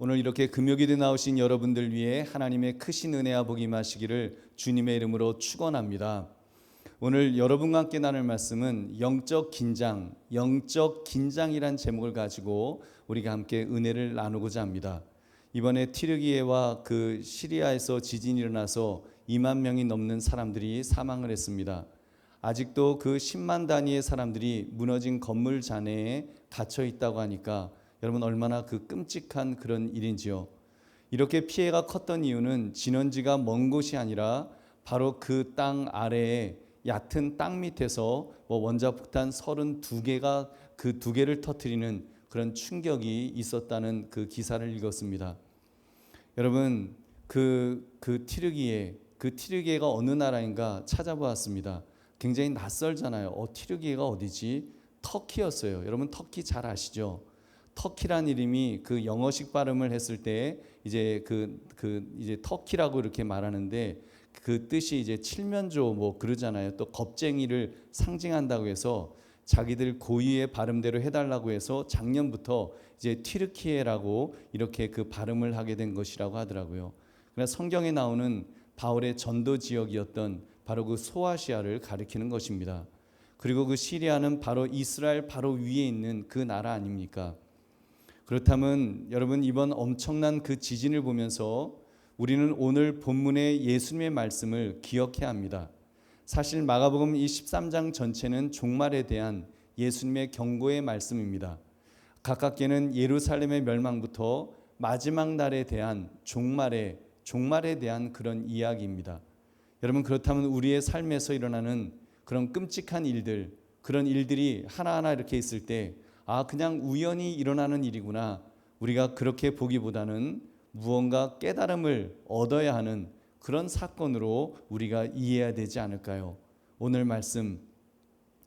오늘 이렇게 금요일에 나오신 여러분들 위해 하나님의 크신 은혜와 복이 임하시기를 주님의 이름으로 축원합니다. 오늘 여러분과 함께 나눌 말씀은 영적 긴장이란 제목을 가지고 우리가 함께 은혜를 나누고자 합니다. 이번에 튀르기예와 그 시리아에서 지진이 일어나서 2만 명이 넘는 사람들이 사망을 했습니다. 아직도 그 10만 단위의 사람들이 무너진 건물 잔해에 갇혀 있다고 하니까 여러분 얼마나 그 끔찍한 그런 일인지요. 이렇게 피해가 컸던 이유는 진원지가 먼 곳이 아니라 바로 그 땅 아래에 얕은 땅 밑에서 원자폭탄 32개가 그 2개를 터뜨리는 그런 충격이 있었다는 그 기사를 읽었습니다. 여러분 그 튀르기예가 어느 나라인가 찾아보았습니다. 굉장히 낯설잖아요. 튀르기예가 어디지? 터키였어요. 여러분 터키 잘 아시죠? 터키란 이름이 그 영어식 발음을 했을 때 이제 이제 터키라고 이렇게 말하는데 그 뜻이 이제 칠면조 그러잖아요. 또 겁쟁이를 상징한다고 해서 자기들 고유의 발음대로 해달라고 해서 작년부터 이제 튀르키예라고 이렇게 그 발음을 하게 된 것이라고 하더라고요. 그러나 성경에 나오는 바울의 전도 지역이었던 바로 그 소아시아를 가리키는 것입니다. 그리고 그 시리아는 바로 이스라엘 바로 위에 있는 그 나라 아닙니까? 그렇다면 여러분 이번 엄청난 그 지진을 보면서 우리는 오늘 본문의 예수님의 말씀을 기억해야 합니다. 사실 마가복음 이 13장 전체는 종말에 대한 예수님의 경고의 말씀입니다. 가깝게는 예루살렘의 멸망부터 마지막 날에 대한 종말에 대한 그런 이야기입니다. 여러분 그렇다면 우리의 삶에서 일어나는 그런 끔찍한 일들, 그런 일들이 하나하나 이렇게 있을 때 그냥 우연히 일어나는 일이구나. 우리가 그렇게 보기보다는 무언가 깨달음을 얻어야 하는 그런 사건으로 우리가 이해해야 되지 않을까요? 오늘 말씀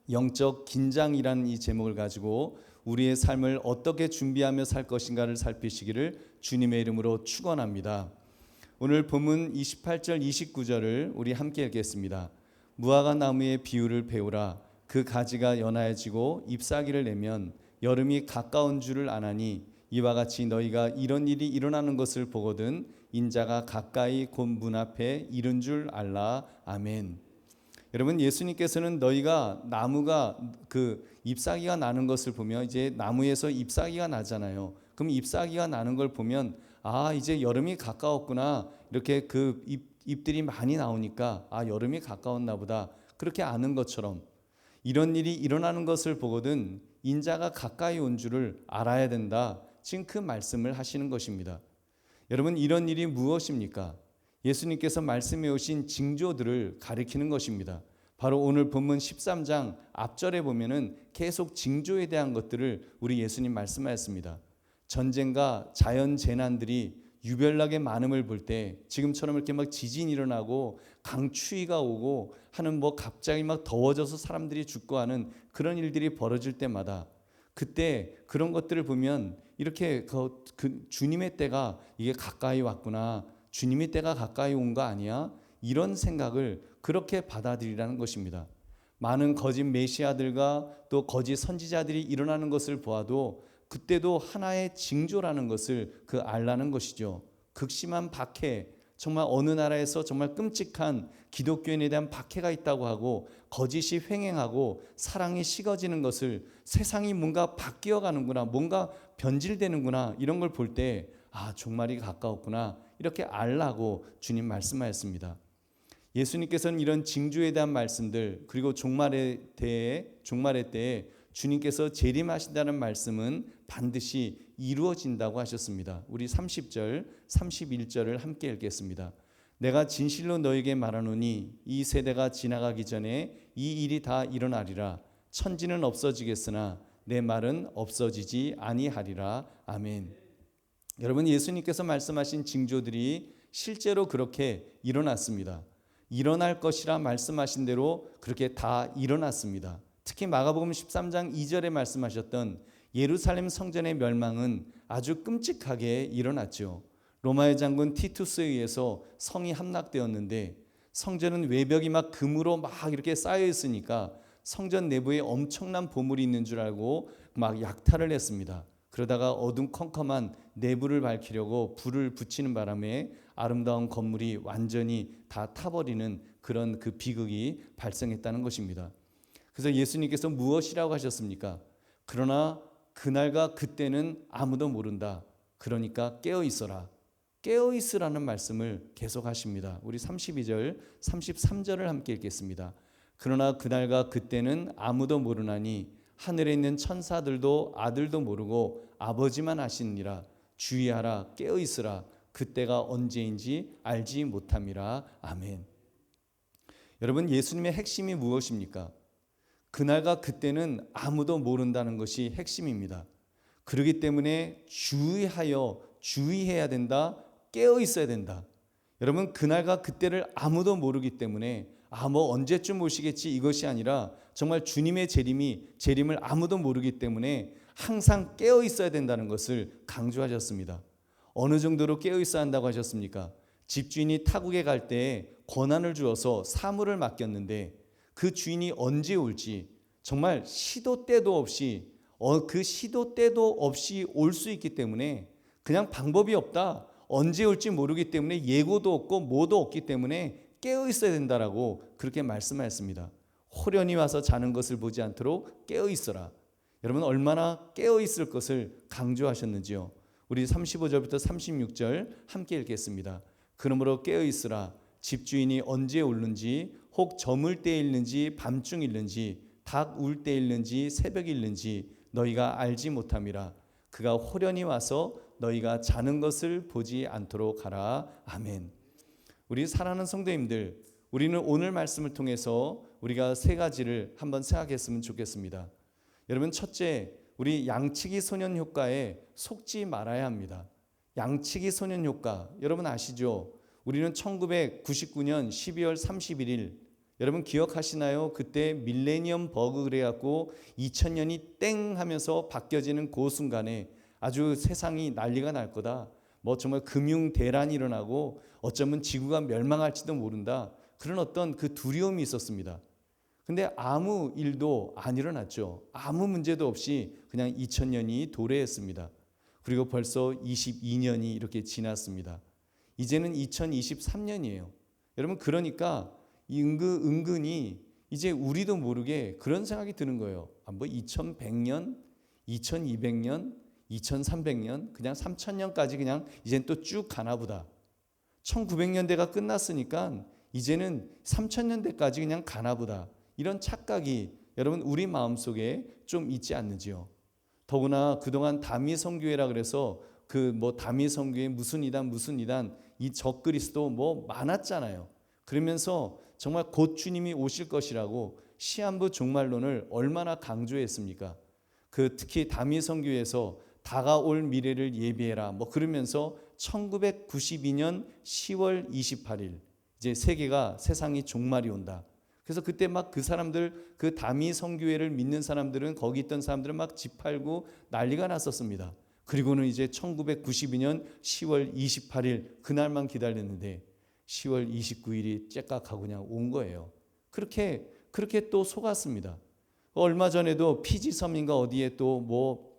영적 긴장이라는 이 제목을 가지고 우리의 삶을 어떻게 준비하며 살 것인가를 살피시기를 주님의 이름으로 축원합니다. 오늘 본문 28절 29절을 우리 함께 읽겠습니다. 무화과 나무의 비유를 배우라. 그 가지가 연하여지고 잎사귀를 내면 여름이 가까운 줄을 아나니 이와 같이 너희가 이런 일이 일어나는 것을 보거든 인자가 가까이 곧 문 앞에 이른 줄 알라. 아멘. 여러분 예수님께서는 너희가 나무가 그 잎사귀가 나는 것을 보면 이제 나무에서 잎사귀가 나잖아요. 그럼 잎사귀가 나는 걸 보면 이제 여름이 가까웠구나. 이렇게 그 잎들이 많이 나오니까 여름이 가까웠나 보다. 그렇게 아는 것처럼 이런 일이 일어나는 것을 보거든 인자가 가까이 온 줄을 알아야 된다. 지금 그 말씀을 하시는 것입니다. 여러분 이런 일이 무엇입니까? 예수님께서 말씀해 오신 징조들을 가리키는 것입니다. 바로 오늘 본문 13장 앞절에 보면은 계속 징조에 대한 것들을 우리 예수님 말씀하셨습니다. 전쟁과 자연 재난들이 유별나게 많음을 볼 때 지금처럼 이렇게 막 지진이 일어나고 강추위가 오고 하는 갑자기 막 더워져서 사람들이 죽고 하는 그런 일들이 벌어질 때마다 그때 그런 것들을 보면 이렇게 그 주님의 때가 이게 가까이 왔구나. 주님의 때가 가까이 온 거 아니야? 이런 생각을 그렇게 받아들이라는 것입니다. 많은 거짓 메시아들과 또 거짓 선지자들이 일어나는 것을 보아도 그때도 하나의 징조라는 것을 알라는 것이죠. 극심한 박해, 정말 어느 나라에서 정말 끔찍한 기독교인에 대한 박해가 있다고 하고 거짓이 횡행하고 사랑이 식어지는 것을 세상이 뭔가 바뀌어 가는구나, 뭔가 변질되는구나 이런 걸 볼 때 종말이 가까웠구나 이렇게 알라고 주님 말씀하셨습니다. 예수님께서는 이런 징조에 대한 말씀들 그리고 종말의 때에 주님께서 재림하신다는 말씀은 반드시 이루어진다고 하셨습니다. 우리 30절, 31절을 함께 읽겠습니다. 내가 진실로 너에게 말하노니 이 세대가 지나가기 전에 이 일이 다 일어나리라. 천지는 없어지겠으나 내 말은 없어지지 아니하리라. 아멘. 여러분 예수님께서 말씀하신 징조들이 실제로 그렇게 일어났습니다. 일어날 것이라 말씀하신 대로 그렇게 다 일어났습니다. 특히 마가복음 13장 2절에 말씀하셨던 예루살렘 성전의 멸망은 아주 끔찍하게 일어났죠. 로마의 장군 티투스에 의해서 성이 함락되었는데 성전은 외벽이 막 금으로 막 이렇게 쌓여 있으니까 성전 내부에 엄청난 보물이 있는 줄 알고 막 약탈을 했습니다. 그러다가 어둠컴컴한 내부를 밝히려고 불을 붙이는 바람에 아름다운 건물이 완전히 다 타버리는 그런 그 비극이 발생했다는 것입니다. 그래서 예수님께서 무엇이라고 하셨습니까? 그러나 그날과 그때는 아무도 모른다. 그러니까 깨어 있어라. 깨어 있으라는 말씀을 계속 하십니다. 우리 32절, 33절을 함께 읽겠습니다. 그러나 그날과 그때는 아무도 모르나니 하늘에 있는 천사들도 아들도 모르고 아버지만 아시느니라. 주의하라, 깨어 있으라. 그때가 언제인지 알지 못함이라. 아멘. 여러분, 예수님의 핵심이 무엇입니까? 그날과 그때는 아무도 모른다는 것이 핵심입니다. 그렇기 때문에 주의해야 된다. 깨어 있어야 된다. 여러분, 그날과 그때를 아무도 모르기 때문에 뭐 언제쯤 오시겠지 이것이 아니라 정말 주님의 재림을 아무도 모르기 때문에 항상 깨어 있어야 된다는 것을 강조하셨습니다. 어느 정도로 깨어 있어야 한다고 하셨습니까? 집주인이 타국에 갈 때 권한을 주어서 사물을 맡겼는데 그 주인이 언제 올지 정말 시도 때도 없이 올 수 있기 때문에 그냥 방법이 없다. 언제 올지 모르기 때문에 예고도 없고 뭐도 없기 때문에 깨어 있어야 된다라고 그렇게 말씀하셨습니다. 호련히 와서 자는 것을 보지 않도록 깨어 있어라. 여러분, 얼마나 깨어 있을 것을 강조하셨는지요. 우리 35절부터 36절 함께 읽겠습니다. 그러므로 깨어 있으라. 집주인이 언제 오는지, 혹 저물 때 일는지 밤중 일는지, 닭 울 때 일는지 새벽 일는지 너희가 알지 못함이라. 그가 호련히 와서 너희가 자는 것을 보지 않도록 하라. 아멘. 우리 사랑하는 성도님들, 우리는 오늘 말씀을 통해서 우리가 세 가지를 한번 생각했으면 좋겠습니다. 여러분, 첫째, 우리 양치기 소년 효과에 속지 말아야 합니다. 양치기 소년 효과, 여러분 아시죠? 우리는 1999년 12월 31일, 여러분 기억하시나요? 그때 밀레니엄 버그 그래갖고 2000년이 땡 하면서 바뀌어지는 그 순간에 아주 세상이 난리가 날 거다. 뭐 정말 금융 대란이 일어나고 어쩌면 지구가 멸망할지도 모른다. 그런 어떤 그 두려움이 있었습니다. 근데 아무 일도 안 일어났죠. 아무 문제도 없이 그냥 2000년이 도래했습니다. 그리고 벌써 22년이 이렇게 지났습니다. 이제는 2023년이에요. 여러분, 그러니까 은근히 이제 우리도 모르게 그런 생각이 드는 거예요. 뭐 2100년, 2200년, 2300년, 그냥 3000년까지 그냥 이젠 또 쭉 가나 보다. 1900년대가 끝났으니까 이제는 3000년대까지 그냥 가나 보다. 이런 착각이 여러분 우리 마음속에 좀 있지 않는지요. 더구나 그동안 다미성교회라 그래서 다미성교회 무슨 이단 이 적그리스도 뭐 많았잖아요. 그러면서 정말 곧 주님이 오실 것이라고 시한부 종말론을 얼마나 강조했습니까? 특히 다미성교회에서 다가올 미래를 예비해라 뭐 그러면서 1992년 10월 28일 이제 세상이 종말이 온다. 그래서 그때 막 그 사람들, 그 다미 성교회를 믿는 사람들은, 거기 있던 사람들은 막 짓팔고 난리가 났었습니다. 그리고는 이제 1992년 10월 28일 그날만 기다렸는데 10월 29일이 째깍하고 그냥 온 거예요. 그렇게 또 속았습니다. 얼마 전에도 피지섬인가 어디에 또 뭐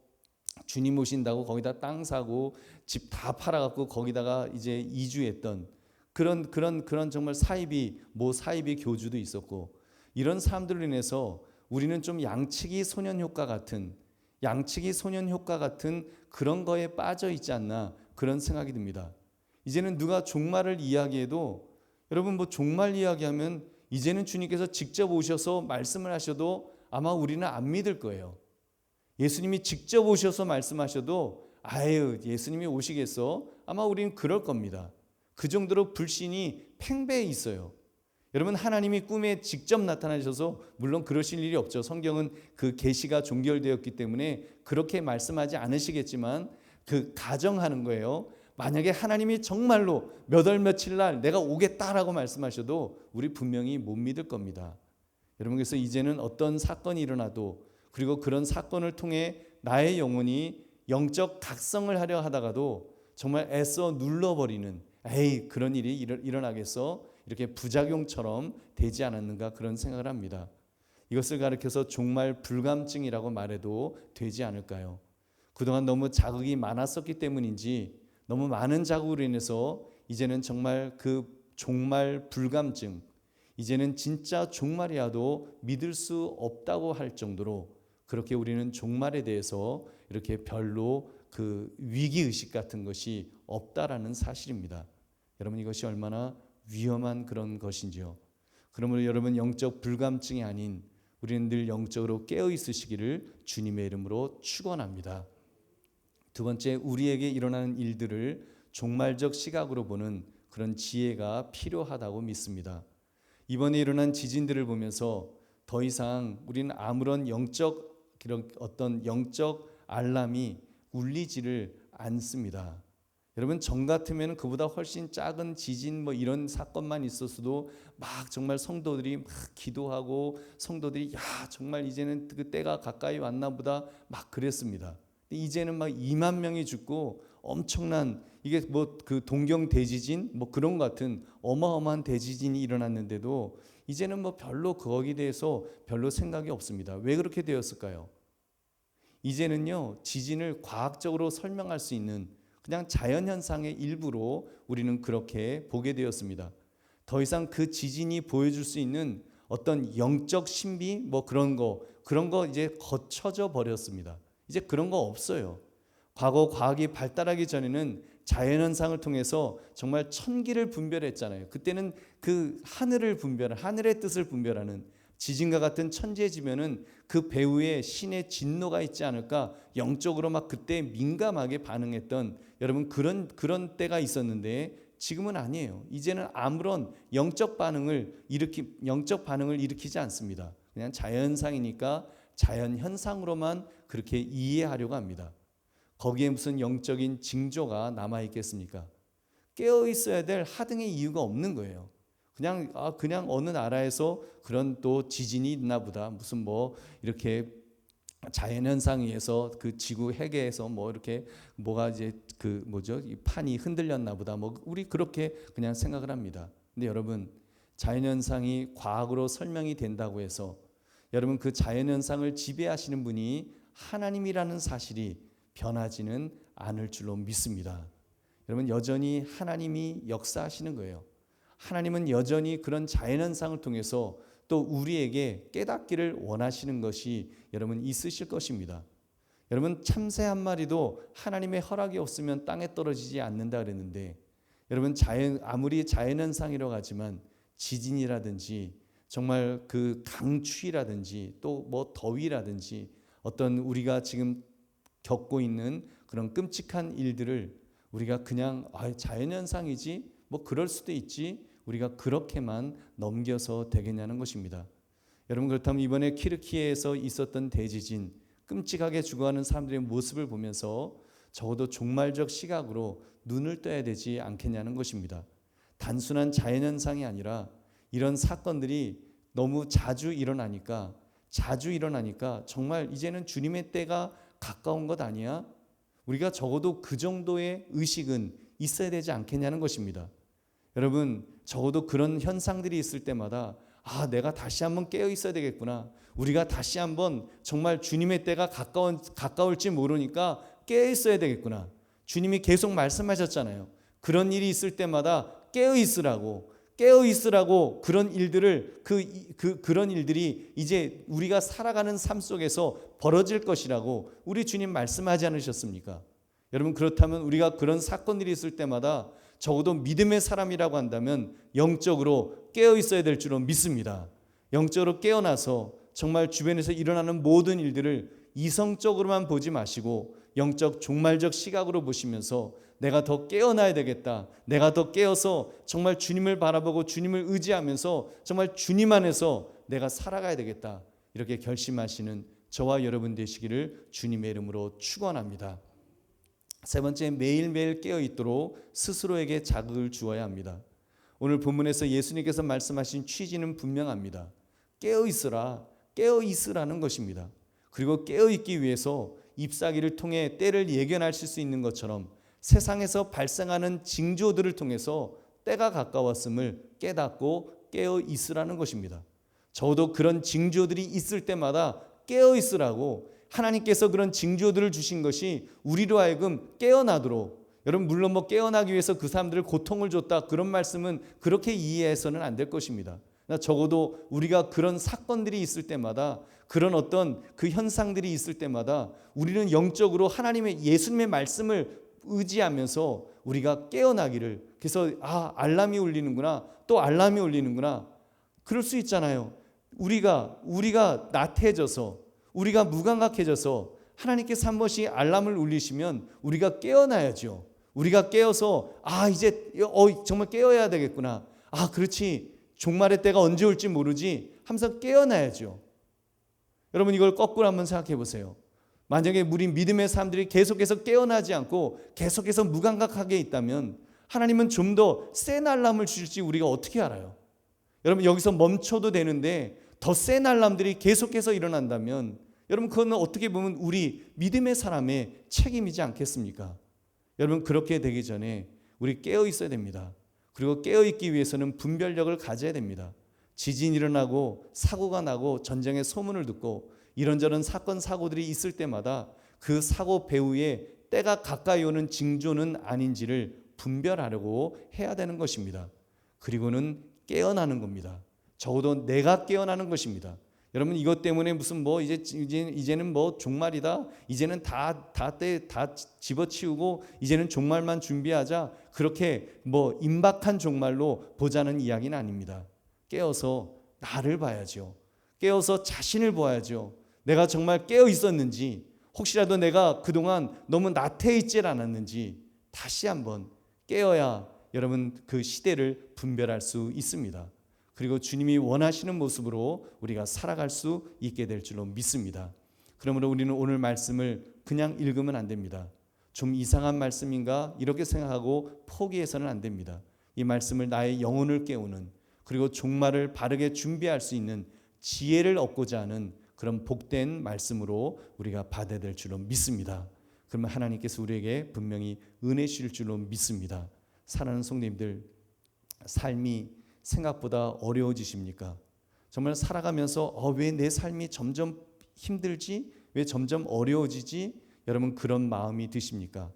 주님 오신다고 거기다 땅 사고 집 다 팔아갖고 거기다가 이제 이주했던 그런 정말 사이비 교주도 있었고, 이런 사람들로 인해서 우리는 좀 양치기 소년 효과 같은 그런 거에 빠져 있지 않나 그런 생각이 듭니다. 이제는 누가 종말을 이야기해도, 여러분 뭐 종말 이야기하면 이제는 주님께서 직접 오셔서 말씀을 하셔도 아마 우리는 안 믿을 거예요. 예수님이 직접 오셔서 말씀하셔도 아유 예수님이 오시겠어? 아마 우리는 그럴 겁니다. 그 정도로 불신이 팽배해 있어요. 여러분, 하나님이 꿈에 직접 나타나셔서 물론 그러실 일이 없죠. 성경은 그 계시가 종결되었기 때문에 그렇게 말씀하지 않으시겠지만 가정하는 거예요. 만약에 하나님이 정말로 몇 월 며칠 날 내가 오겠다라고 말씀하셔도 우리 분명히 못 믿을 겁니다. 여러분, 그래서 이제는 어떤 사건이 일어나도, 그리고 그런 사건을 통해 나의 영혼이 영적 각성을 하려 하다가도 정말 애써 눌러버리는, 에이 그런 일이 일어나겠어? 이렇게 부작용처럼 되지 않았는가 그런 생각을 합니다. 이것을 가리켜서 종말 불감증이라고 말해도 되지 않을까요? 그동안 너무 자극이 많았었기 때문인지 너무 많은 자극으로 인해서 이제는 정말 그 종말 불감증, 이제는 진짜 종말이야도 믿을 수 없다고 할 정도로 그렇게 우리는 종말에 대해서 이렇게 별로 그 위기의식 같은 것이 없다라는 사실입니다. 여러분, 이것이 얼마나 위험한 그런 것인지요. 그러므로 여러분, 영적 불감증이 아닌 우리는 늘 영적으로 깨어 있으시기를 주님의 이름으로 축원합니다. 두 번째, 우리에게 일어나는 일들을 종말적 시각으로 보는 그런 지혜가 필요하다고 믿습니다. 이번에 일어난 지진들을 보면서 더 이상 우리는 아무런 어떤 영적 알람이 울리지를 않습니다. 여러분, 전 같으면 그보다 훨씬 작은 지진 이런 사건만 있었어도 막 정말 성도들이 막 기도하고 성도들이 정말 이제는 그 때가 가까이 왔나 보다 막 그랬습니다. 이제는 막 2만 명이 죽고 엄청난, 이게 그 동경 대지진 그런 것 같은 어마어마한 대지진이 일어났는데도 이제는 별로 거기에 대해서 별로 생각이 없습니다. 왜 그렇게 되었을까요? 이제는요, 지진을 과학적으로 설명할 수 있는 그냥 자연현상의 일부로 우리는 그렇게 보게 되었습니다. 더 이상 그 지진이 보여줄 수 있는 어떤 영적 신비 그런 거 이제 거쳐져 버렸습니다. 이제 그런 거 없어요. 과거 과학이 발달하기 전에는 자연현상을 통해서 정말 천기를 분별했잖아요. 그때는 그 하늘의 뜻을 분별하는 지진과 같은 천재지면은 그 배후에 신의 진노가 있지 않을까, 영적으로 막 그때 민감하게 반응했던 여러분 그런 때가 있었는데 지금은 아니에요. 이제는 아무런 영적 반응을 일으키지 않습니다. 그냥 자연상이니까 자연현상으로만 그렇게 이해하려고 합니다. 거기에 무슨 영적인 징조가 남아 있겠습니까? 깨어 있어야 될 하등의 이유가 없는 거예요. 그냥 어느 나라에서 그런 또 지진이 있나 보다. 무슨 이렇게 자연현상에 의해서 그 지구 해계에서 이렇게 뭐가 이제 이 판이 흔들렸나 보다. 우리 그렇게 그냥 생각을 합니다. 근데 여러분, 자연현상이 과학으로 설명이 된다고 해서 여러분 그 자연현상을 지배하시는 분이 하나님이라는 사실이 변하지는 않을 줄로 믿습니다. 여러분, 여전히 하나님이 역사하시는 거예요. 하나님은 여전히 그런 자연현상을 통해서 또 우리에게 깨닫기를 원하시는 것이 여러분 있으실 것입니다. 여러분, 참새 한 마리도 하나님의 허락이 없으면 땅에 떨어지지 않는다 그랬는데, 여러분 아무리 자연현상이라고 하지만 지진이라든지 정말 그 강추위라든지 또 더위라든지 어떤 우리가 지금 겪고 있는 그런 끔찍한 일들을 우리가 그냥 자연현상이지 그럴 수도 있지 우리가 그렇게만 넘겨서 되겠냐는 것입니다. 여러분, 그렇다면 이번에 키르키예에서 있었던 대지진, 끔찍하게 죽어가는 사람들의 모습을 보면서 적어도 종말적 시각으로 눈을 떠야 되지 않겠냐는 것입니다. 단순한 자연현상이 아니라 이런 사건들이 너무 자주 일어나니까 정말 이제는 주님의 때가 가까운 것 아니야? 우리가 적어도 그 정도의 의식은 있어야 되지 않겠냐는 것입니다. 여러분, 적어도 그런 현상들이 있을 때마다 내가 다시 한번 깨어 있어야 되겠구나. 우리가 다시 한번 정말 주님의 때가 가까울지 모르니까 깨어 있어야 되겠구나. 주님이 계속 말씀하셨잖아요. 그런 일이 있을 때마다 깨어 있으라고 그런 일들을 그런 일들이 이제 우리가 살아가는 삶 속에서 벌어질 것이라고 우리 주님 말씀하지 않으셨습니까? 여러분, 그렇다면 우리가 그런 사건들이 있을 때마다 적어도 믿음의 사람이라고 한다면 영적으로 깨어 있어야 될 줄로 믿습니다. 영적으로 깨어나서 정말 주변에서 일어나는 모든 일들을 이성적으로만 보지 마시고 영적 종말적 시각으로 보시면서 내가 더 깨어나야 되겠다. 내가 더 깨어서 정말 주님을 바라보고 주님을 의지하면서 정말 주님 안에서 내가 살아가야 되겠다. 이렇게 결심하시는 저와 여러분 되시기를 주님의 이름으로 축원합니다. 세 번째, 매일매일 깨어 있도록 스스로에게 자극을 주어야 합니다. 오늘 본문에서 예수님께서 말씀하신 취지는 분명합니다. 깨어 있으라는 것입니다. 그리고 깨어 있기 위해서 잎사귀를 통해 때를 예견하실 수 있는 것처럼 세상에서 발생하는 징조들을 통해서 때가 가까웠음을 깨닫고 깨어 있으라는 것입니다. 저도 그런 징조들이 있을 때마다 깨어 있으라고 하나님께서 그런 징조들을 주신 것이 우리로 하여금 깨어나도록, 여러분 물론 뭐 깨어나기 위해서 그 사람들을 고통을 줬다, 그런 말씀은 그렇게 이해해서는 안 될 것입니다. 적어도 우리가 그런 사건들이 있을 때마다, 그런 어떤 그 현상들이 있을 때마다 우리는 영적으로 하나님의 예수님의 말씀을 의지하면서 우리가 깨어나기를, 그래서 알람이 울리는구나, 또 알람이 울리는구나, 그럴 수 있잖아요. 우리가 나태해져서, 우리가 무감각해져서 하나님께서 한 번씩 알람을 울리시면 우리가 깨어나야죠. 우리가 깨어서 이제 정말 깨어야 되겠구나, 그렇지, 종말의 때가 언제 올지 모르지 하면서 깨어나야죠. 여러분 이걸 거꾸로 한번 생각해 보세요. 만약에 우리 믿음의 사람들이 계속해서 깨어나지 않고 계속해서 무감각하게 있다면 하나님은 좀 더 센 알람을 주실지 우리가 어떻게 알아요? 여러분 여기서 멈춰도 되는데 더 센 알람들이 계속해서 일어난다면 여러분 그건 어떻게 보면 우리 믿음의 사람의 책임이지 않겠습니까? 여러분 그렇게 되기 전에 우리 깨어 있어야 됩니다. 그리고 깨어있기 위해서는 분별력을 가져야 됩니다. 지진이 일어나고 사고가 나고 전쟁의 소문을 듣고 이런저런 사건 사고들이 있을 때마다 그 사고 배후에 때가 가까이 오는 징조는 아닌지를 분별하려고 해야 되는 것입니다. 그리고는 깨어나는 겁니다. 적어도 내가 깨어나는 것입니다. 여러분 이것 때문에 무슨 이제는 종말이다, 이제는 다 집어치우고 이제는 종말만 준비하자, 그렇게 임박한 종말로 보자는 이야기는 아닙니다. 깨어서 나를 봐야죠. 깨어서 자신을 보아야죠. 내가 정말 깨어 있었는지, 혹시라도 내가 그동안 너무 나태해 있지 않았는지 다시 한번 깨어야 여러분 그 시대를 분별할 수 있습니다. 그리고 주님이 원하시는 모습으로 우리가 살아갈 수 있게 될 줄로 믿습니다. 그러므로 우리는 오늘 말씀을 그냥 읽으면 안 됩니다. 좀 이상한 말씀인가 이렇게 생각하고 포기해서는 안 됩니다. 이 말씀을 나의 영혼을 깨우는, 그리고 종말을 바르게 준비할 수 있는 지혜를 얻고자 하는 그런 복된 말씀으로 우리가 받아야 될 줄로 믿습니다. 그러면 하나님께서 우리에게 분명히 은혜 주실 줄로 믿습니다. 사랑하는 성도님들, 삶이 생각보다 어려워지십니까? 정말 살아가면서 왜 내 삶이 점점 힘들지? 왜 점점 어려워지지? 여러분 그런 마음이 드십니까?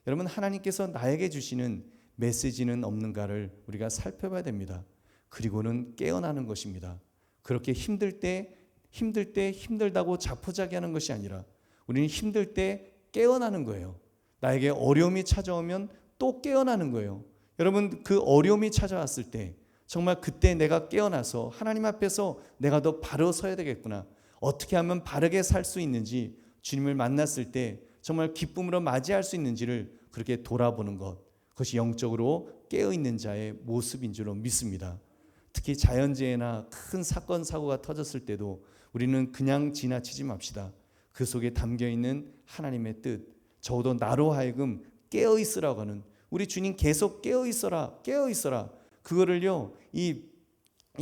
여러분 하나님께서 나에게 주시는 메시지는 없는가를 우리가 살펴봐야 됩니다. 그리고는 깨어나는 것입니다. 그렇게 힘들 때 힘들다고 자포자기하는 것이 아니라 우리는 힘들 때 깨어나는 거예요. 나에게 어려움이 찾아오면 또 깨어나는 거예요. 여러분 그 어려움이 찾아왔을 때 정말 그때 내가 깨어나서 하나님 앞에서 내가 더 바로 서야 되겠구나, 어떻게 하면 바르게 살 수 있는지, 주님을 만났을 때 정말 기쁨으로 맞이할 수 있는지를 그렇게 돌아보는 것, 그것이 영적으로 깨어있는 자의 모습인 줄로 믿습니다. 특히 자연재해나 큰 사건 사고가 터졌을 때도 우리는 그냥 지나치지 맙시다. 그 속에 담겨있는 하나님의 뜻, 적어도 나로 하여금 깨어있으라고 하는, 우리 주님 계속 깨어있어라, 깨어있어라, 그거를요 이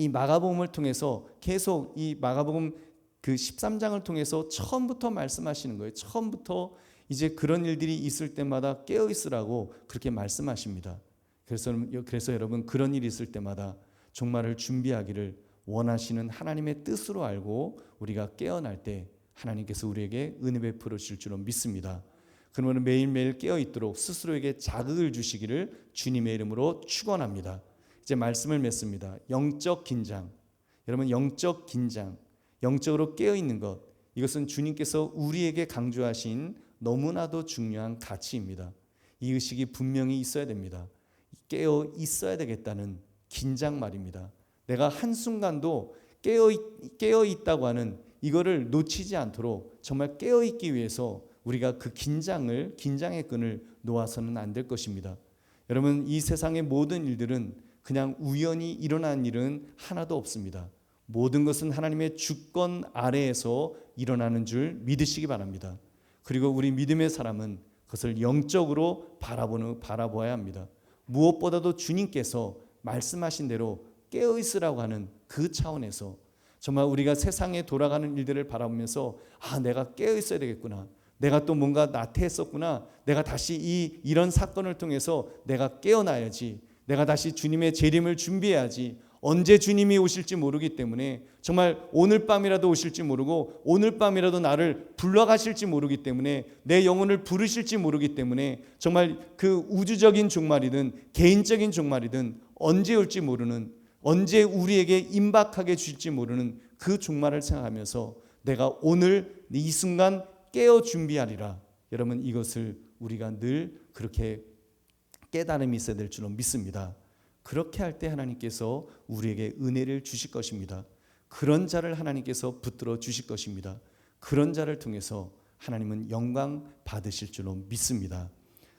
마가복음을 통해서 계속 이 마가복음 그 13장을 통해서 처음부터 말씀하시는 거예요. 처음부터 이제 그런 일들이 있을 때마다 깨어 있으라고 그렇게 말씀하십니다. 그래서 여러분 그런 일이 있을 때마다 종말을 준비하기를 원하시는 하나님의 뜻으로 알고 우리가 깨어날 때 하나님께서 우리에게 은혜 베풀어 주실 줄로 믿습니다. 그러면 매일매일 깨어 있도록 스스로에게 자극을 주시기를 주님의 이름으로 축원합니다. 이제 말씀을 맺습니다. 영적 긴장. 여러분 영적 긴장, 영적으로 깨어 있는 것, 이것은 주님께서 우리에게 강조하신 너무나도 중요한 가치입니다. 이 의식이 분명히 있어야 됩니다. 깨어 있어야 되겠다는 긴장 말입니다. 내가 한순간도 깨어 있다고 하는 이거를 놓치지 않도록 정말 깨어 있기 위해서 우리가 그 긴장의 끈을 놓아서는 안 될 것입니다. 여러분 이 세상의 모든 일들은 그냥 우연히 일어난 일은 하나도 없습니다. 모든 것은 하나님의 주권 아래에서 일어나는 줄 믿으시기 바랍니다. 그리고 우리 믿음의 사람은 그것을 영적으로 바라보아야 합니다. 무엇보다도 주님께서 말씀하신 대로 깨어있으라고 하는 그 차원에서 정말 우리가 세상에 돌아가는 일들을 바라보면서 내가 깨어있어야 되겠구나, 내가 또 뭔가 나태했었구나, 내가 다시 이런 사건을 통해서 내가 깨어나야지, 내가 다시 주님의 재림을 준비해야지, 언제 주님이 오실지 모르기 때문에 정말 오늘 밤이라도 오실지 모르고 오늘 밤이라도 나를 불러가실지 모르기 때문에 내 영혼을 부르실지 모르기 때문에 정말 그 우주적인 종말이든 개인적인 종말이든 언제 올지 모르는 언제 우리에게 임박하게 주실지 모르는 그 종말을 생각하면서 내가 오늘 이 순간 깨어 준비하리라. 여러분 이것을 우리가 늘 그렇게 깨달음이 있어야 될 줄로 믿습니다. 그렇게 할 때 하나님께서 우리에게 은혜를 주실 것입니다. 그런 자를 하나님께서 붙들어 주실 것입니다. 그런 자를 통해서 하나님은 영광 받으실 줄로 믿습니다.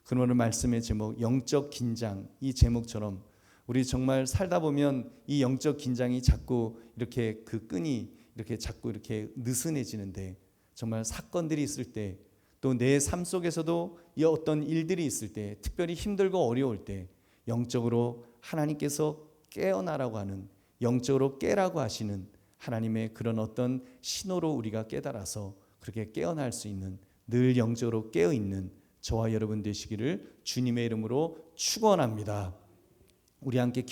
그러므로 말씀의 제목 영적 긴장, 이 제목처럼 우리 정말 살다 보면 이 영적 긴장이 자꾸 이렇게 그 끈이 이렇게 자꾸 이렇게 느슨해지는데 정말 사건들이 있을 때 또 내 삶 속에서도 이 어떤 일들이 있을 때 특별히 힘들고 어려울 때 영적으로 하나님께서 깨어나라고 하는 영적으로 깨라고 하시는 하나님의 그런 어떤 신호로 우리가 깨달아서 그렇게 깨어날 수 있는 늘 영적으로 깨어있는 저와 여러분 되시기를 주님의 이름으로 축원합니다. 우리 함께